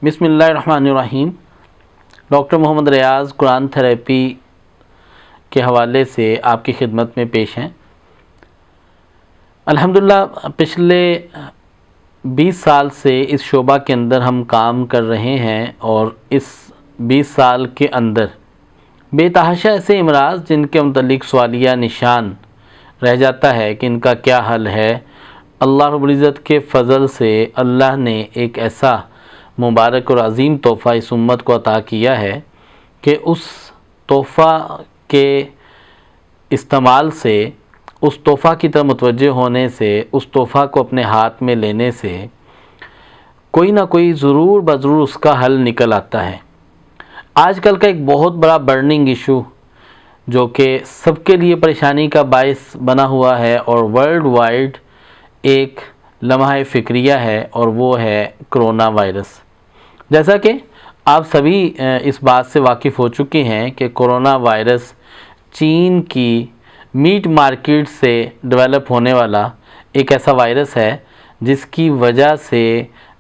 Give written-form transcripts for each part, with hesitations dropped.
بسم اللہ الرحمن الرحیم۔ ڈاکٹر محمد ریاض قرآن تھراپی کے حوالے سے آپ کی خدمت میں پیش ہیں۔ الحمدللہ پچھلے 20 سال سے اس شعبہ کے اندر ہم کام کر رہے ہیں، اور اس 20 سال کے اندر بے تحاشا ایسے امراض جن کے متعلق سوالیہ نشان رہ جاتا ہے کہ ان کا کیا حل ہے، اللہ رب العزت کے فضل سے اللہ نے ایک ایسا مبارک اور عظیم تحفہ اس امت کو عطا کیا ہے کہ اس تحفہ کے استعمال سے، اس تحفہ کی طرف متوجہ ہونے سے، اس تحفہ کو اپنے ہاتھ میں لینے سے کوئی نہ کوئی ضرور بضرور اس کا حل نکل آتا ہے۔ آج کل کا ایک بہت بڑا برننگ ایشو جو کہ سب کے لیے پریشانی کا باعث بنا ہوا ہے اور ورلڈ وائڈ ایک لمحہ فکریہ ہے، اور وہ ہے کرونا وائرس۔ جیسا کہ آپ سبھی اس بات سے واقف ہو چکے ہیں کہ کرونا وائرس چین کی میٹ مارکیٹ سے ڈیولپ ہونے والا ایک ایسا وائرس ہے جس کی وجہ سے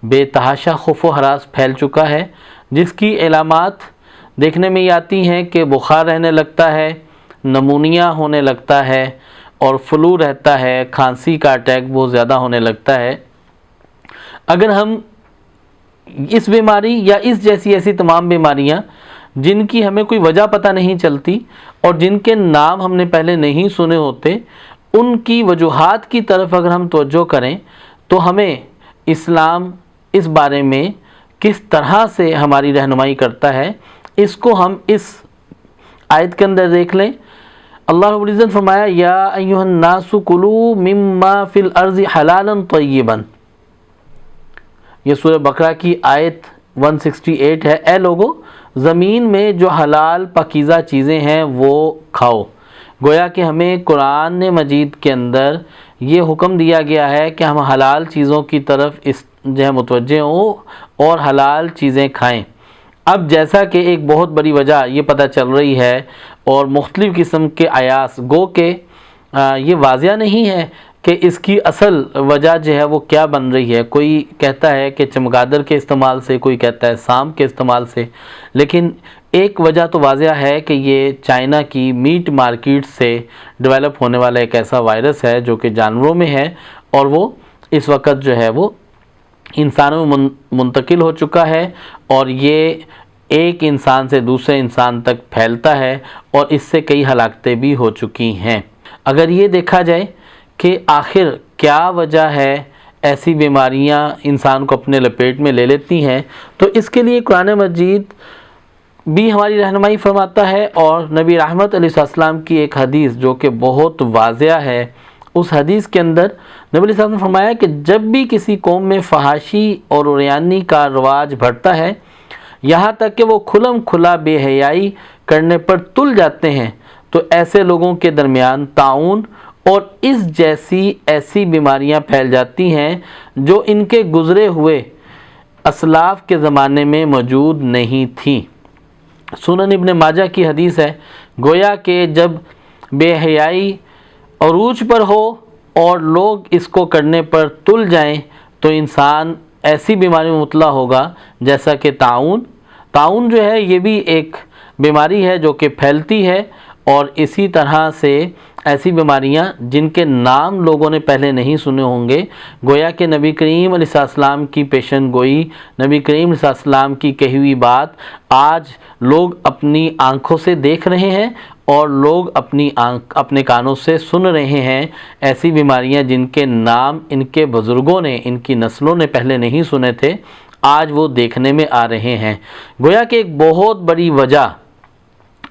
بے تحاشا خوف و ہراس پھیل چکا ہے، جس کی علامات دیکھنے میں یہ آتی ہیں کہ بخار رہنے لگتا ہے، نمونیا ہونے لگتا ہے، اور فلو رہتا ہے، کھانسی کا اٹیک بہت زیادہ ہونے لگتا ہے۔ اگر ہم اس بیماری یا اس جیسی ایسی تمام بیماریاں جن کی ہمیں کوئی وجہ پتہ نہیں چلتی اور جن کے نام ہم نے پہلے نہیں سنے ہوتے، ان کی وجوہات کی طرف اگر ہم توجہ کریں تو ہمیں اسلام اس بارے میں کس طرح سے ہماری رہنمائی کرتا ہے، اس کو ہم اس آیت کے اندر دیکھ لیں۔ اللہ رب العزت فرمایا یا ایھا الناس کلوا مما فی الارض حلالا طیبا، یہ سورہ بقرہ کی آیت 168 ہے۔ اے لوگو، زمین میں جو حلال پاکیزہ چیزیں ہیں وہ کھاؤ۔ گویا کہ ہمیں قرآن مجید کے اندر یہ حکم دیا گیا ہے کہ ہم حلال چیزوں کی طرف متوجہ ہوں اور حلال چیزیں کھائیں۔ اب جیسا کہ ایک بہت بڑی وجہ یہ پتہ چل رہی ہے اور مختلف قسم کے آیاس گو کہ یہ واضح نہیں ہے کہ اس کی اصل وجہ وہ کیا بن رہی ہے۔ کوئی کہتا ہے کہ چمگادڑ کے استعمال سے، کوئی کہتا ہے سانپ کے استعمال سے، لیکن ایک وجہ تو واضح ہے کہ یہ چائنا کی میٹ مارکیٹ سے ڈیولپ ہونے والا ایک ایسا وائرس ہے جو کہ جانوروں میں ہے، اور وہ اس وقت وہ انسانوں میں منتقل ہو چکا ہے، اور یہ ایک انسان سے دوسرے انسان تک پھیلتا ہے، اور اس سے کئی ہلاکتیں بھی ہو چکی ہیں۔ اگر یہ دیکھا جائے کہ آخر کیا وجہ ہے ایسی بیماریاں انسان کو اپنے لپیٹ میں لے لیتی ہیں، تو اس کے لیے قرآن مجید بھی ہماری رہنمائی فرماتا ہے، اور نبی رحمت علیہ السلام کی ایک حدیث جو کہ بہت واضح ہے، اس حدیث کے اندر نبی علیہ السلام نے فرمایا کہ جب بھی کسی قوم میں فحاشی اور عریانی کا رواج بڑھتا ہے، یہاں تک کہ وہ کھلم کھلا بے حیائی کرنے پر تل جاتے ہیں، تو ایسے لوگوں کے درمیان طاعون اور اس جیسی ایسی بیماریاں پھیل جاتی ہیں جو ان کے گزرے ہوئے اسلاف کے زمانے میں موجود نہیں تھیں۔ سنن ابن ماجہ کی حدیث ہے، گویا کہ جب بے حیائی عروج پر ہو اور لوگ اس کو کرنے پر تل جائیں تو انسان ایسی بیماری میں مبتلا ہوگا جیسا کہ طاعون یہ بھی ایک بیماری ہے جو کہ پھیلتی ہے، اور اسی طرح سے ایسی بیماریاں جن کے نام لوگوں نے پہلے نہیں سنے ہوں گے، گویا کہ نبی کریم علیہ السلام کی پیشن گوئی، نبی کریم علیہ السلام کی کہی ہوئی بات آج لوگ اپنی آنکھوں سے دیکھ رہے ہیں اور لوگ اپنے کانوں سے سن رہے ہیں۔ ایسی بیماریاں جن کے نام ان کے بزرگوں نے، ان کی نسلوں نے پہلے نہیں سنے تھے، آج وہ دیکھنے میں آ رہے ہیں۔ گویا کہ ایک بہت بڑی وجہ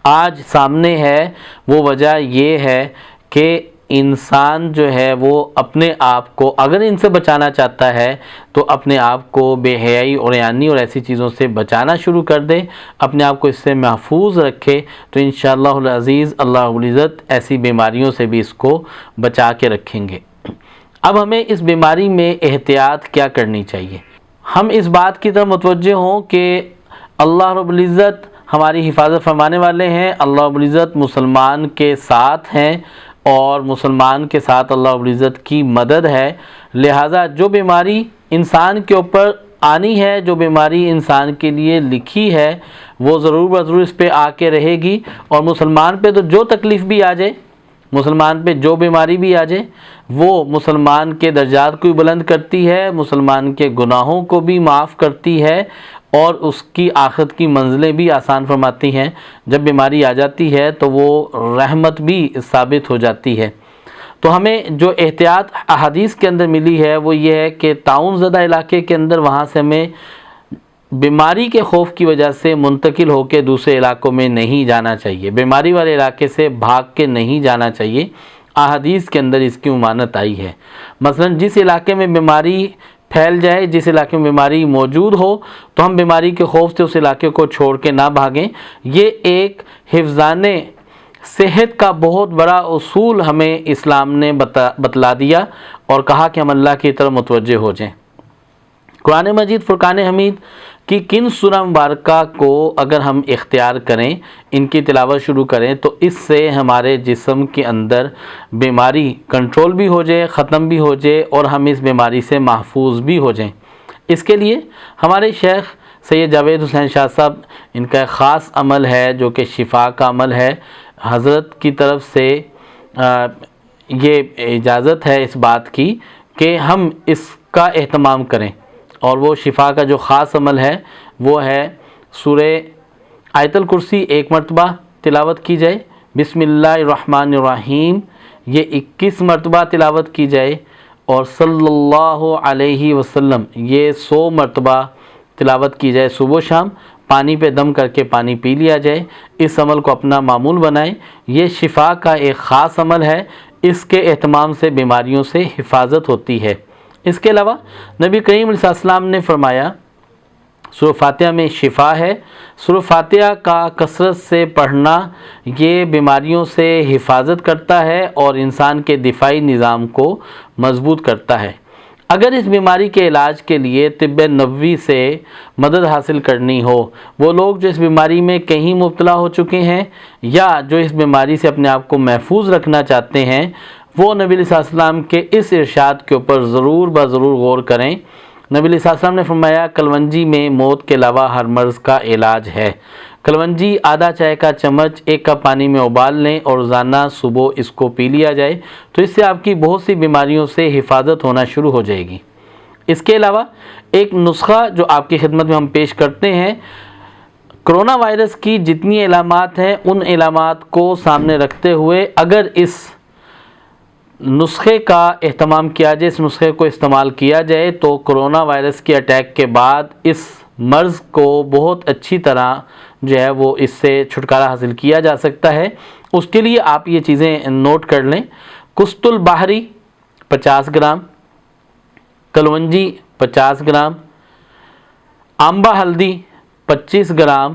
آج سامنے ہے، وہ وجہ یہ ہے کہ انسان وہ اپنے آپ کو اگر ان سے بچانا چاہتا ہے تو اپنے آپ کو بے حیائی اور عریانی اور ایسی چیزوں سے بچانا شروع کر دے، اپنے آپ کو اس سے محفوظ رکھے، تو انشاءاللہ العزیز اللہ رب العزت ایسی بیماریوں سے بھی اس کو بچا کے رکھیں گے۔ اب ہمیں اس بیماری میں احتیاط کیا کرنی چاہیے؟ ہم اس بات کی طرف متوجہ ہوں کہ اللہ رب العزت ہماری حفاظت فرمانے والے ہیں، اللہ رب العزت مسلمان کے ساتھ ہیں، اور مسلمان کے ساتھ اللہ رب العزت کی مدد ہے، لہٰذا جو بیماری انسان کے اوپر آنی ہے، جو بیماری انسان کے لیے لکھی ہے وہ ضرور بضرور اس پہ آ کے رہے گی، اور مسلمان پہ تو جو تکلیف بھی آ جائے، مسلمان پہ جو بیماری بھی آ جائے، وہ مسلمان کے درجات کو بھی بلند کرتی ہے، مسلمان کے گناہوں کو بھی معاف کرتی ہے، اور اس کی آخرت کی منزلیں بھی آسان فرماتی ہیں۔ جب بیماری آ جاتی ہے تو وہ رحمت بھی ثابت ہو جاتی ہے۔ تو ہمیں جو احتیاط احادیث کے اندر ملی ہے وہ یہ ہے کہ تعاون زدہ علاقے کے اندر وہاں سے ہمیں بیماری کے خوف کی وجہ سے منتقل ہو کے دوسرے علاقوں میں نہیں جانا چاہیے، بیماری والے علاقے سے بھاگ کے نہیں جانا چاہیے۔ احادیث کے اندر اس کی ممانعت آئی ہے۔ مثلا جس علاقے میں بیماری پھیل جائے، جس علاقے میں بیماری موجود ہو، تو ہم بیماری کے خوف سے اس علاقے کو چھوڑ کے نہ بھاگیں۔ یہ ایک حفظان صحت کا بہت بڑا اصول ہمیں اسلام نے بتلا دیا اور کہا کہ ہم اللہ کی طرف متوجہ ہو جائیں۔ قرآن مجید فرقان حمید کی کن سورہ مبارکہ کو اگر ہم اختیار کریں، ان کی تلاوت شروع کریں، تو اس سے ہمارے جسم کے اندر بیماری کنٹرول بھی ہو جائے، ختم بھی ہو جائے، اور ہم اس بیماری سے محفوظ بھی ہو جائیں۔ اس کے لیے ہمارے شیخ سید جاوید حسین شاہ صاحب، ان کا ایک خاص عمل ہے جو کہ شفا کا عمل ہے۔ حضرت کی طرف سے یہ اجازت ہے اس بات کی کہ ہم اس کا اہتمام کریں، اور وہ شفا کا جو خاص عمل ہے وہ ہے سورہ آیت الکرسی 1 مرتبہ تلاوت کی جائے، بسم اللہ الرحمن الرحیم یہ 21 مرتبہ تلاوت کی جائے، اور صلی اللہ علیہ وسلم یہ 100 مرتبہ تلاوت کی جائے صبح و شام، پانی پہ دم کر کے پانی پی لیا جائے۔ اس عمل کو اپنا معمول بنائیں، یہ شفا کا ایک خاص عمل ہے، اس کے اہتمام سے بیماریوں سے حفاظت ہوتی ہے۔ اس کے علاوہ نبی کریم علیہ السلام نے فرمایا سورہ فاتحہ میں شفا ہے، سورہ فاتحہ کا کثرت سے پڑھنا یہ بیماریوں سے حفاظت کرتا ہے اور انسان کے دفاعی نظام کو مضبوط کرتا ہے۔ اگر اس بیماری کے علاج کے لیے طب نبوی سے مدد حاصل کرنی ہو، وہ لوگ جو اس بیماری میں کہیں مبتلا ہو چکے ہیں یا جو اس بیماری سے اپنے آپ کو محفوظ رکھنا چاہتے ہیں، وہ نبی علیہ السلام کے اس ارشاد کے اوپر ضرور بضرور غور کریں۔ نبی علیہ السلام نے فرمایا کلونجی میں موت کے علاوہ ہر مرض کا علاج ہے۔ کلونجی آدھا چائے کا چمچ 1 کپ پانی میں ابال لیں اور روزانہ صبح اس کو پی لیا جائے، تو اس سے آپ کی بہت سی بیماریوں سے حفاظت ہونا شروع ہو جائے گی۔ اس کے علاوہ ایک نسخہ جو آپ کی خدمت میں ہم پیش کرتے ہیں، کرونا وائرس کی جتنی علامات ہیں ان علامات کو سامنے رکھتے ہوئے اگر اس نسخے کا اہتمام کیا جائے، اس نسخے کو استعمال کیا جائے، تو کرونا وائرس کے اٹیک کے بعد اس مرض کو بہت اچھی طرح جو ہے وہ اس سے چھٹکارا حاصل کیا جا سکتا ہے۔ اس کے لیے آپ یہ چیزیں نوٹ کر لیں: کست البحری 50 گرام، کلونجی 50 گرام، آمبا ہلدی 25 گرام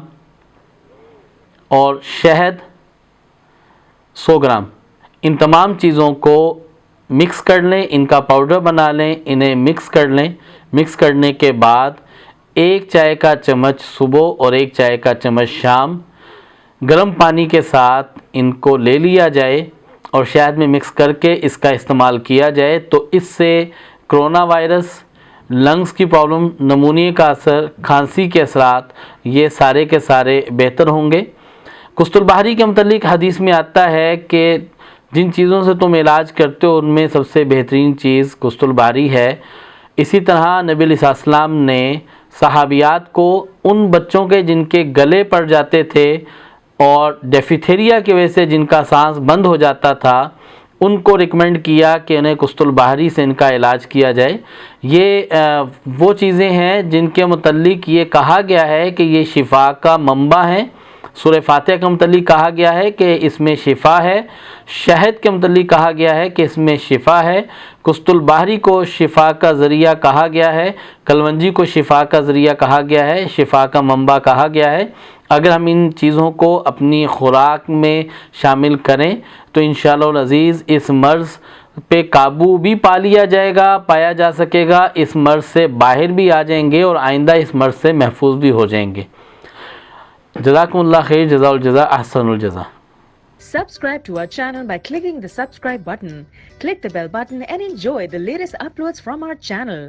اور شہد 100 گرام۔ ان تمام چیزوں کو مکس کر لیں، ان کا پاؤڈر بنا لیں، انہیں مکس کر لیں۔ مکس کرنے کے بعد 1 چائے کا چمچ صبح اور 1 چائے کا چمچ شام گرم پانی کے ساتھ ان کو لے لیا جائے اور شہد میں مکس کر کے اس کا استعمال کیا جائے، تو اس سے کرونا وائرس، لنگز کی پرابلم، نمونیے کا اثر، کھانسی کے اثرات یہ سارے کے سارے بہتر ہوں گے۔ کست البحری کے متعلق حدیث میں آتا ہے کہ جن چیزوں سے تم علاج کرتے ہو ان میں سب سے بہترین چیز کست البحری ہے۔ اسی طرح نبی علیہ السلام نے صحابیات کو ان بچوں کے جن کے گلے پڑ جاتے تھے اور ڈیفتھیریا کی وجہ سے جن کا سانس بند ہو جاتا تھا، ان کو ریکمینڈ کیا کہ انہیں کست البحری سے ان کا علاج کیا جائے۔ یہ وہ چیزیں ہیں جن کے متعلق یہ کہا گیا ہے کہ یہ شفا کا منبع ہیں۔ سورہ فاتحہ کے متعلق کہا گیا ہے کہ اس میں شفا ہے، شہد کے متعلق کہا گیا ہے کہ اس میں شفا ہے، کست البحری کو شفا کا ذریعہ کہا گیا ہے، کلونجی کو شفا کا ذریعہ کہا گیا ہے، شفا کا منبع کہا گیا ہے۔ اگر ہم ان چیزوں کو اپنی خوراک میں شامل کریں تو انشاءاللہ العزیز اس مرض پہ قابو بھی پا لیا جائے گا، پایا جا سکے گا، اس مرض سے باہر بھی آ جائیں گے اور آئندہ اس مرض سے محفوظ بھی ہو جائیں گے۔ جزاکم اللہ خیر، جزاء الجزاء احسن الجزاء۔ Subscribe to our channel by clicking the subscribe button. Click the bell button and enjoy the latest uploads from our channel.